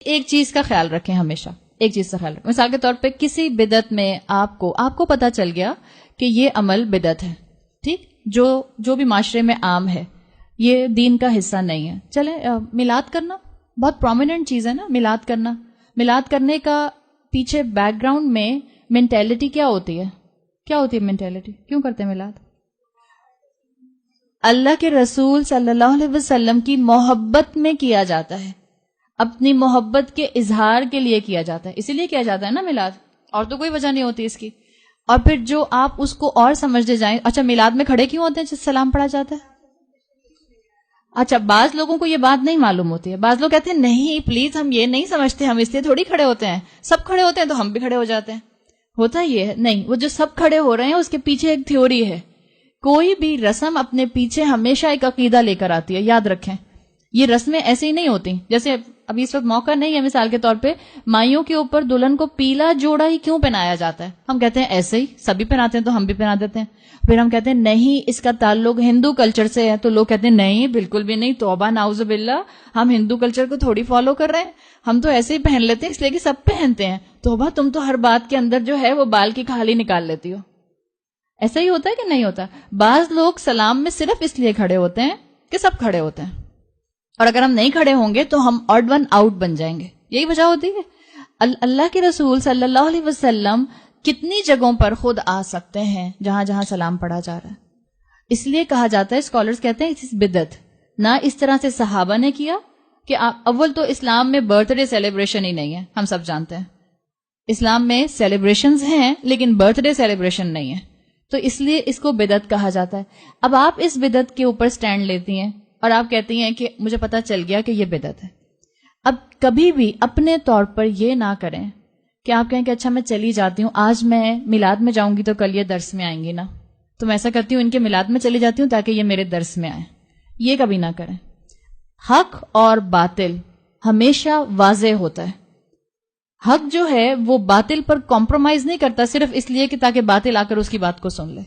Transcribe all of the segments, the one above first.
ایک چیز کا خیال رکھیں ہمیشہ, ایک چیز کا خیال رکھیں. مثال کے طور پہ کسی بدعت میں آپ کو پتا چل گیا کہ یہ عمل بدعت ہے, ٹھیک, جو بھی معاشرے میں عام ہے, یہ دین کا حصہ نہیں ہے. چلیں میلاد کرنا بہت پرومیننٹ چیز ہے نا, میلاد کرنا. میلاد کرنے کا پیچھے بیک گراؤنڈ میں مینٹیلٹی کیا ہوتی ہے؟ کیا ہوتی ہے مینٹیلٹی؟ کیوں کرتے ہیں میلاد؟ اللہ کے رسول صلی اللہ علیہ وسلم کی محبت میں کیا جاتا ہے, اپنی محبت کے اظہار کے لیے کیا جاتا ہے, اسی لیے کیا جاتا ہے نا میلاد, اور تو کوئی وجہ نہیں ہوتی اس کی. اور پھر جو آپ اس کو اور سمجھتے جائیں, اچھا میلاد میں کھڑے کیوں ہوتے ہیں جس سلام پڑھا جاتا ہے؟ اچھا, بعض لوگوں کو یہ بات نہیں معلوم ہوتی ہے. بعض لوگ کہتے ہیں نہیں پلیز ہم یہ نہیں سمجھتے, ہم اس لیے تھوڑی کھڑے ہوتے ہیں, سب کھڑے ہوتے ہیں تو ہم بھی کھڑے ہو جاتے ہیں. ہوتا یہ ہے نہیں, وہ جو سب کھڑے ہو رہے ہیں اس کے پیچھے ایک تھیوری ہے. کوئی بھی رسم اپنے پیچھے ہمیشہ ایک عقیدہ لے کر آتی ہے, یاد رکھیں. یہ رسمیں ایسے ہی نہیں ہوتی. جیسے ابھی اس وقت موقع نہیں ہے, مثال کے طور پہ مائیوں کے اوپر دلہن کو پیلا جوڑا ہی کیوں پہنایا جاتا ہے؟ ہم کہتے ہیں ایسے ہی سبھی پہناتے ہیں تو ہم بھی پہنا دیتے ہیں. پھر ہم کہتے ہیں نہیں اس کا تعلق ہندو کلچر سے ہے, تو لوگ کہتے ہیں نہیں بالکل بھی نہیں, توبہ نعوذ باللہ, ہم ہندو کلچر کو تھوڑی فالو کر رہے ہیں, ہم تو ایسے ہی پہن لیتے ہیں اس لیے کہ سب پہنتے ہیں. توبہ, تم تو ہر بات کے اندر جو ہے وہ بال کی کھالی نکال لیتی ہو. ایسا ہی ہوتا ہے کہ نہیں ہوتا؟ بعض لوگ سلام میں صرف اس لیے کھڑے ہوتے ہیں کہ سب کھڑے ہوتے ہیں, اور اگر ہم نہیں کھڑے ہوں گے تو ہم آڈ ون آؤٹ بن جائیں گے. یہی وجہ ہوتی ہے. اللہ کے رسول صلی اللہ علیہ وسلم کتنی جگہوں پر خود آ سکتے ہیں جہاں جہاں سلام پڑھا جا رہا ہے. اس لیے کہا جاتا ہے, اسکالرز کہتے ہیں اس بدعت. نہ اس طرح سے صحابہ نے کیا کہ اول تو اسلام میں برتھ ڈے سیلیبریشن ہی نہیں ہے, ہم سب جانتے ہیں. اسلام میں سیلیبریشنز ہیں لیکن برتھ ڈے سیلیبریشن نہیں ہے, تو اس لیے اس کو بدعت کہا جاتا ہے. اب آپ اس بدعت کے اوپر سٹینڈ لیتی ہیں اور آپ کہتی ہیں کہ مجھے پتا چل گیا کہ یہ بدعت ہے. اب کبھی بھی اپنے طور پر یہ نہ کریں کہ آپ کہیں کہ اچھا میں چلی جاتی ہوں, آج میں میلاد میں جاؤں گی تو کل یہ درس میں آئیں گی نا, تو میں ایسا کرتی ہوں ان کے میلاد میں چلی جاتی ہوں تاکہ یہ میرے درس میں آئیں. یہ کبھی نہ کریں. حق اور باطل ہمیشہ واضح ہوتا ہے. حق جو ہے وہ باطل پر کمپرومائز نہیں کرتا صرف اس لیے کہ تاکہ باطل آ کر اس کی بات کو سن لے.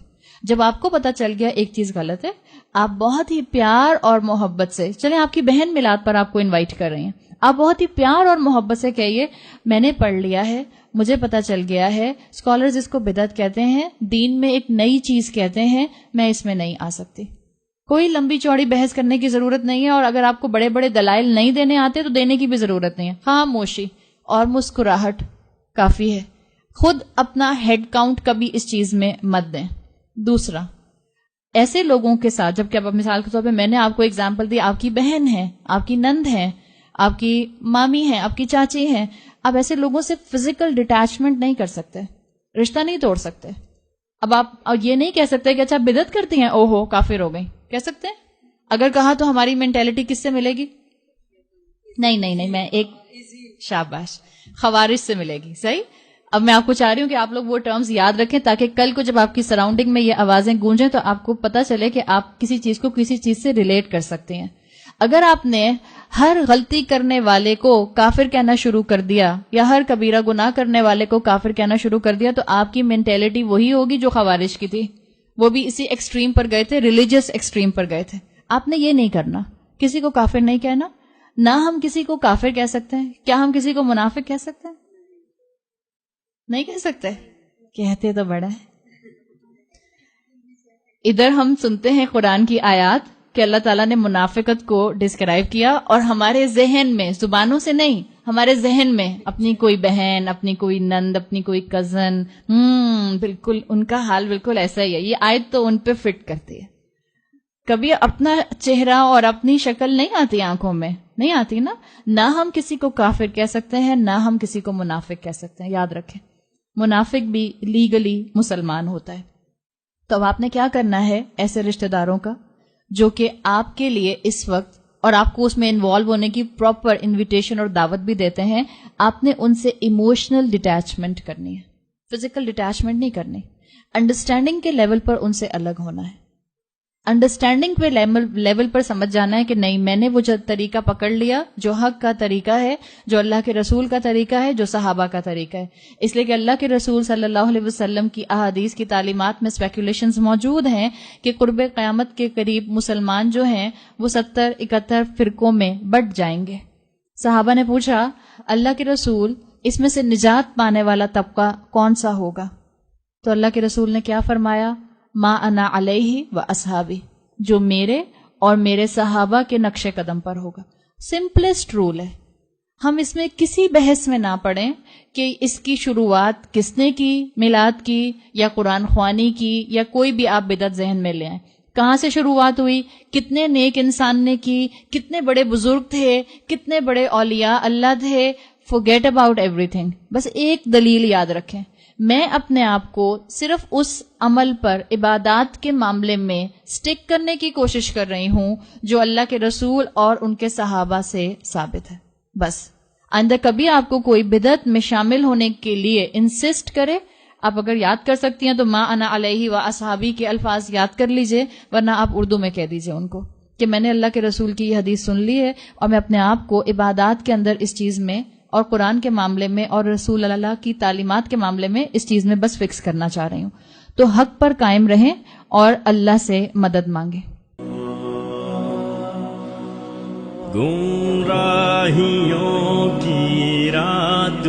جب آپ کو پتا چل گیا ایک چیز غلط ہے, آپ بہت ہی پیار اور محبت سے, چلیں آپ کی بہن میلاد پر آپ کو انوائٹ کر رہی ہیں, آپ بہت ہی پیار اور محبت سے کہیے میں نے پڑھ لیا ہے, مجھے پتا چل گیا ہے, اسکالرز اس کو بدعت کہتے ہیں, دین میں ایک نئی چیز کہتے ہیں, میں اس میں نہیں آ سکتی. کوئی لمبی چوڑی بحث کرنے کی ضرورت نہیں ہے, اور اگر آپ کو بڑے بڑے دلائل نہیں دینے آتے تو دینے کی بھی ضرورت نہیں ہے. خاموشی اور مسکراہٹ کافی ہے. خود اپنا ہیڈ کاؤنٹ کبھی اس چیز میں مت دیں. دوسرا, ایسے لوگوں کے ساتھ, جبکہ اب مثال کے طور پہ میں نے آپ کو ایگزامپل دی, آپ کی بہن ہے, آپ کی نند ہے, آپ کی مامی ہے, آپ کی چاچی ہیں, آپ ایسے لوگوں سے فزیکل ڈیٹیچمنٹ نہیں کر سکتے, رشتہ نہیں توڑ سکتے. اب آپ یہ نہیں کہہ سکتے کہ اچھا بدعت کرتی ہیں, اوہو کافر ہو گئی, کہہ سکتے ہیں؟ اگر کہا تو ہماری مینٹیلٹی کس سے ملے گی؟ نہیں, میں ایک شاباش, خوارج سے ملے گی. صحیح. اب میں آپ کو چاہ رہی ہوں کہ آپ لوگ وہ ٹرمز یاد رکھیں تاکہ کل کو جب آپ کی سراؤنڈنگ میں یہ آوازیں گونجیں تو آپ کو پتا چلے کہ آپ کسی چیز کو کسی چیز سے ریلیٹ کر سکتے ہیں. اگر آپ نے ہر غلطی کرنے والے کو کافر کہنا شروع کر دیا یا ہر کبیرہ گناہ کرنے والے کو کافر کہنا شروع کر دیا تو آپ کی مینٹیلٹی وہی ہوگی جو خوارج کی تھی. وہ بھی اسی ایکسٹریم پر گئے تھے, ریلیجیس ایکسٹریم پر گئے تھے. آپ نے یہ نہیں کرنا, کسی کو کافر نہیں کہنا. نہ ہم کسی کو کافر کہہ سکتے ہیں. کیا ہم کسی کو منافق کہہ سکتے ہیں؟ نہیں کہہ سکتے. کہتے تو بڑا ہے. ادھر ہم سنتے ہیں قرآن کی آیات کہ اللہ تعالیٰ نے منافقت کو ڈسکرائب کیا, اور ہمارے ذہن میں, زبانوں سے نہیں, ہمارے ذہن میں اپنی کوئی بہن, اپنی کوئی نند, اپنی کوئی کزن, بالکل ان کا حال بالکل ایسا ہی ہے. یہ آیت تو ان پہ فٹ کرتی ہے. کبھی اپنا چہرہ اور اپنی شکل نہیں آتی آنکھوں میں, نہیں آتی نا. نہ ہم کسی کو کافر کہہ سکتے ہیں, نہ ہم کسی کو منافق کہہ سکتے ہیں. یاد رکھیں, منافق بھی لیگلی مسلمان ہوتا ہے. تو اب آپ نے کیا کرنا ہے ایسے رشتہ داروں کا جو کہ آپ کے لیے اس وقت, اور آپ کو اس میں انوالو ہونے کی پراپر انویٹیشن اور دعوت بھی دیتے ہیں, آپ نے ان سے ایموشنل ڈیٹیچمنٹ کرنی ہے, فزیکل ڈیٹیچمنٹ نہیں کرنی. انڈرسٹینڈنگ کے لیول پر ان سے الگ ہونا ہے. انڈرسٹینڈنگ پہ لیول پر سمجھ جانا ہے کہ نہیں, میں نے وہ طریقہ پکڑ لیا جو حق کا طریقہ ہے, جو اللہ کے رسول کا طریقہ ہے, جو صحابہ کا طریقہ ہے. اس لیے کہ اللہ کے رسول صلی اللہ علیہ وسلم کی احادیث کی تعلیمات میں اسپیکولیشنز موجود ہیں کہ قرب قیامت کے قریب مسلمان جو ہیں وہ 70-71 فرقوں میں بٹ جائیں گے. صحابہ نے پوچھا اللہ کے رسول اس میں سے نجات پانے والا طبقہ کون سا ہوگا؟ تو اللہ کے رسول نے کیا فرمایا؟ ما انا علیہ و اصحابی، جو میرے اور میرے صحابہ کے نقش قدم پر ہوگا. سمپلسٹ رول ہے. ہم اس میں کسی بحث میں نہ پڑیں کہ اس کی شروعات کس نے کی، میلاد کی یا قرآن خوانی کی یا کوئی بھی آپ بدعت ذہن میں لے آئیں. کہاں سے شروعات ہوئی، کتنے نیک انسان نے کی، کتنے بڑے بزرگ تھے، کتنے بڑے اولیاء اللہ تھے. forget about everything. بس ایک دلیل یاد رکھیں، میں اپنے آپ کو صرف اس عمل پر عبادات کے معاملے میں سٹک کرنے کی کوشش کر رہی ہوں جو اللہ کے رسول اور ان کے صحابہ سے ثابت ہے. بس آئندہ کبھی آپ کو کوئی بدعت میں شامل ہونے کے لیے انسسٹ کرے، آپ اگر یاد کر سکتی ہیں تو ما انا علیہ و اصحابی کے الفاظ یاد کر لیجئے، ورنہ آپ اردو میں کہہ دیجئے ان کو کہ میں نے اللہ کے رسول کی یہ حدیث سن لی ہے اور میں اپنے آپ کو عبادات کے اندر اس چیز میں اور قرآن کے معاملے میں اور رسول اللہ کی تعلیمات کے معاملے میں اس چیز میں بس فکس کرنا چاہ رہی ہوں. تو حق پر قائم رہیں اور اللہ سے مدد مانگیں. گمراہیوں کی رات